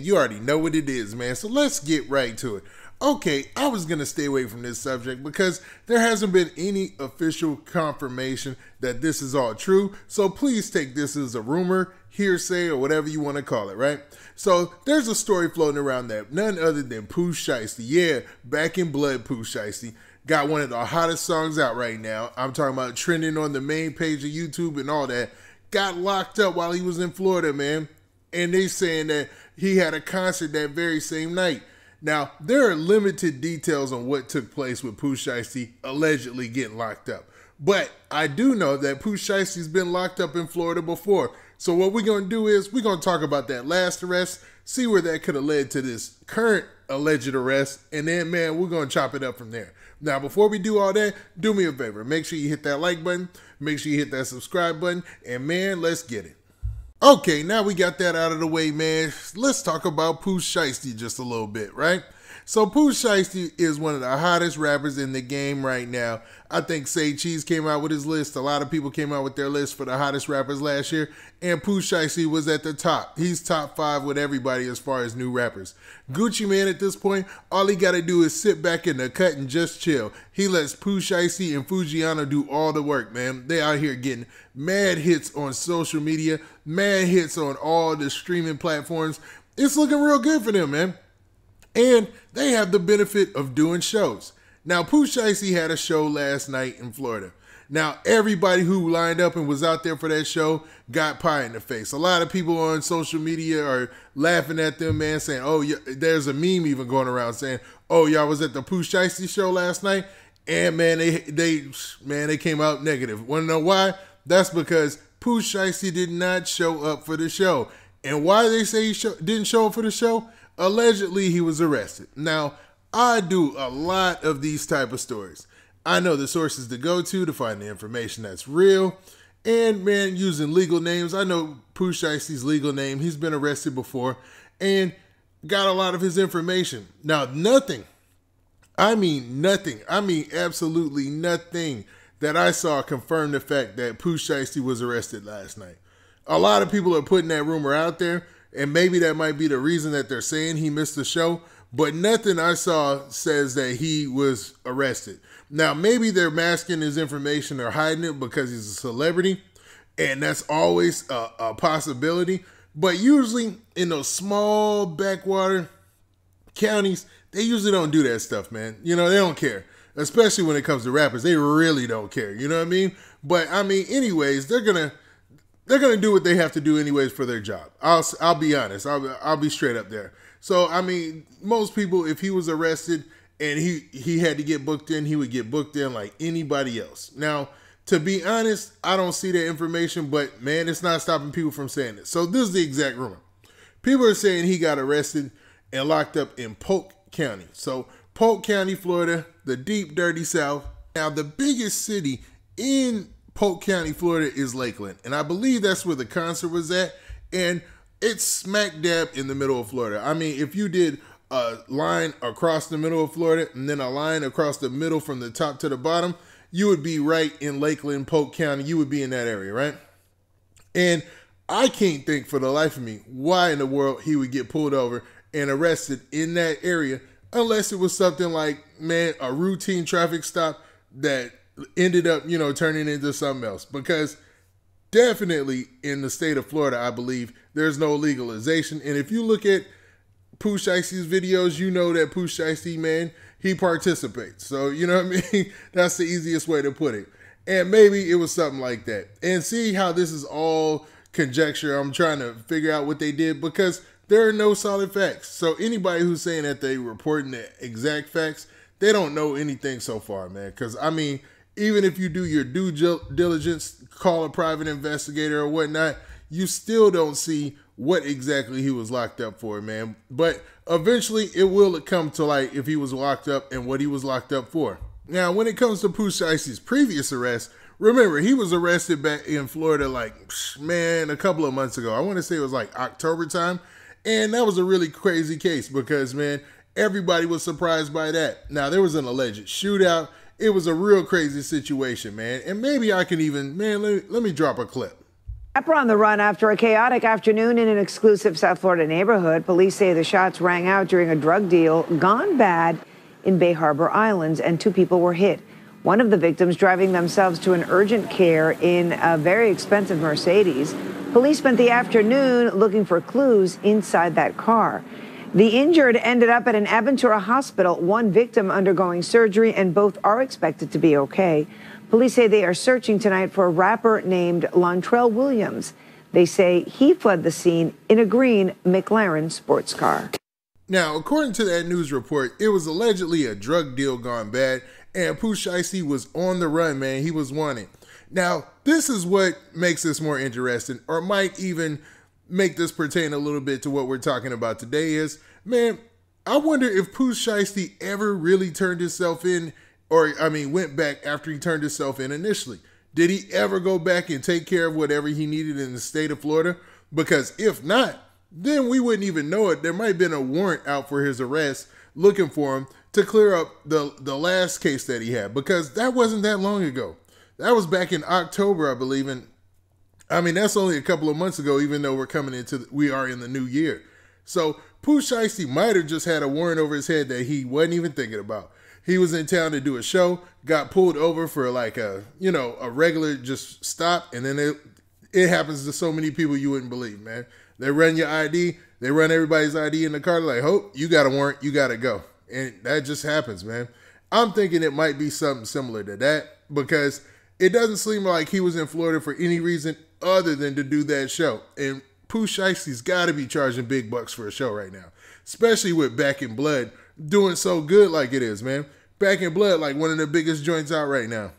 You already know what it is, man. So let's get right to it. Okay, I was going to stay away from this subject because there hasn't been any official confirmation that this is all true. So please take this as a rumor, hearsay, or whatever you want to call it, right? So there's a story floating around that none other than Pooh Shiesty, yeah, back in blood Pooh Shiesty, got one of the hottest songs out right now. I'm talking about trending on the main page of YouTube and all that. Got locked up while he was in Florida, man. And they saying that he had a concert that very same night. Now, there are limited details on what took place with Pooh Shiesty allegedly getting locked up. But I do know that Pooh Shiesty's been locked up in Florida before. So what we're going to do is we're going to talk about that last arrest, see where that could have led to this current alleged arrest, and then, man, we're going to chop it up from there. Now, before we do all that, do me a favor. Make sure you hit that like button, make sure you hit that subscribe button, and, man, let's get it. Okay, now we got that out of the way, man. Let's talk about Pooh Shiesty just a little bit, right? So Pooh Shiesty is one of the hottest rappers in the game right now. I think Say Cheese came out with his list. A lot of people came out with their list for the hottest rappers last year, and Pooh Shiesty was at the top. He's top 5 with everybody as far as new rappers. Gucci Mane at this point, all he got to do is sit back in the cut and just chill. He lets Pooh Shiesty and Fujiano do all the work, man. They out here getting mad hits on social media, mad hits on all the streaming platforms. It's looking real good for them, man. And they have the benefit of doing shows. Now, Pooh Shiesty had a show last night in Florida. Now, everybody who lined up and was out there for that show got pie in the face. A lot of people on social media are laughing at them, man, saying, oh, there's a meme even going around saying, oh, y'all was at the Pooh Shiesty show last night? And, man, they came out negative. Want to know why? That's because Pooh Shiesty did not show up for the show. And why they say he didn't show up for the show? Allegedly, he was arrested. Now, I do a lot of these type of stories. I know the sources to go to find the information that's real. And, man, using legal names. I know Pooh Shiesty's legal name. He's been arrested before and got a lot of his information. Now, nothing, I mean absolutely nothing that I saw confirmed the fact that Pooh Shiesty was arrested last night. A lot of people are putting that rumor out there. And maybe that might be the reason that they're saying he missed the show. But nothing I saw says that he was arrested. Now, maybe they're masking his information or hiding it because he's a celebrity. And that's always a possibility. But usually in those small backwater counties, they usually don't do that stuff, man. You know, they don't care. Especially when it comes to rappers. They really don't care. You know what I mean? But, I mean, anyways, they're going to do what they have to do anyways for their job. I'll be honest. I'll be straight up there. So, I mean, most people, if he was arrested and he had to get booked in, he would get booked in like anybody else. Now, to be honest, I don't see that information, but, man, it's not stopping people from saying it. So, this is the exact rumor. People are saying he got arrested and locked up in Polk County. So, Polk County, Florida, the deep, dirty South. Now, the biggest city in Polk County, Florida is Lakeland. And I believe that's where the concert was at. And it's smack dab in the middle of Florida. I mean, if you did a line across the middle of Florida and then a line across the middle from the top to the bottom, you would be right in Lakeland, Polk County. You would be in that area, right? And I can't think for the life of me why in the world he would get pulled over and arrested in that area unless it was something like, man, a routine traffic stop that ended up, you know, turning into something else. Because definitely in the state of Florida, I believe there's no legalization. And if you look at Pooh Shiesty's videos, you know that Pooh Shiesty, man, he participates. So, you know what I mean? That's the easiest way to put it. And maybe it was something like that. And see how this is all conjecture. I'm trying to figure out what they did because there are no solid facts. So anybody who's saying that they reporting the exact facts, they don't know anything so far, man. Because, I mean, even if you do your due diligence, call a private investigator or whatnot, you still don't see what exactly he was locked up for, man. But eventually it will come to light if he was locked up and what he was locked up for. Now, when it comes to Pooh Shiesty's previous arrest, remember, he was arrested back in Florida like, man, a couple of months ago. I want to say it was like October time. And that was a really crazy case because, man, everybody was surprised by that. Now, there was an alleged shootout. It was a real crazy situation, man. And maybe I can even, man, let me drop a clip. Rapper on the run after a chaotic afternoon in an exclusive South Florida neighborhood. Police say the shots rang out during a drug deal gone bad in Bay Harbor Islands, and 2 people were hit. One of the victims driving themselves to an urgent care in a very expensive Mercedes. Police spent the afternoon looking for clues inside that car. The injured ended up at an Aventura hospital, one victim undergoing surgery, and both are expected to be okay. Police say they are searching tonight for a rapper named Lontrell Williams. They say he fled the scene in a green McLaren sports car. Now, according to that news report, it was allegedly a drug deal gone bad, and Pooh Shiesty was on the run, man. He was wanted. Now, this is what makes this more interesting, or might even make this pertain a little bit to what we're talking about today is, man, I wonder if Pooh Shiesty ever really turned himself in, went back after he turned himself in initially. Did he ever go back and take care of whatever he needed in the state of Florida? Because if not, then we wouldn't even know it. There might have been a warrant out for his arrest looking for him to clear up the last case that he had, because that wasn't that long ago. That was back in October, I believe. And that's only a couple of months ago, even though we are in the new year. So Pooh Shiesty might have just had a warrant over his head that he wasn't even thinking about. He was in town to do a show, got pulled over for like a regular just stop. And then it happens to so many people you wouldn't believe, man. They run your ID. They run everybody's ID in the car. They're like, oh, you got a warrant. You got to go. And that just happens, man. I'm thinking it might be something similar to that, because it doesn't seem like he was in Florida for any reason other than to do that show. And Pooh Shiesty's got to be charging big bucks for a show right now, especially with Back in Blood doing so good like it is, man. Back in Blood, like one of the biggest joints out right now.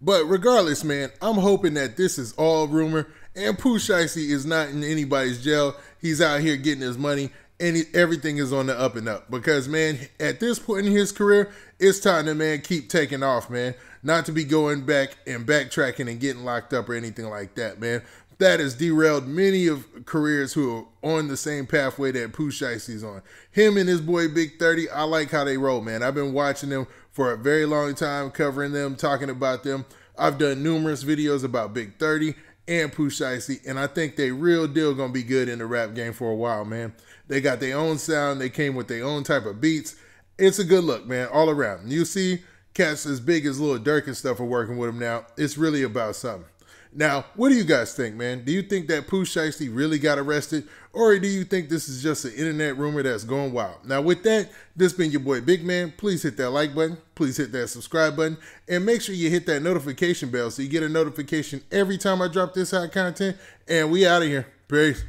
But regardless, man, I'm hoping that this is all rumor and Pooh Shiesty is not in anybody's jail. He's out here getting his money, and everything is on the up and up. Because, man, at this point in his career, it's time to, man, keep taking off, man. Not to be going back and backtracking and getting locked up or anything like that, man. That has derailed many of careers who are on the same pathway that Pooh Shiesty's on. Him and his boy Big 30, I like how they roll, man. I've been watching them for a very long time, covering them, talking about them. I've done numerous videos about Big 30 and Pooh Shiesty, and I think they real deal gonna be good in the rap game for a while, man. They got their own sound. They came with their own type of beats. It's a good look, man, all around. You see cats as big as Lil Durk and stuff are working with him now. It's really about something. Now, what do you guys think, man? Do you think that Pooh Shiesty really got arrested? Or do you think this is just an internet rumor that's going wild? Now, with that, this been your boy Big Man. Please hit that like button. Please hit that subscribe button. And make sure you hit that notification bell so you get a notification every time I drop this hot content. And we out of here. Peace.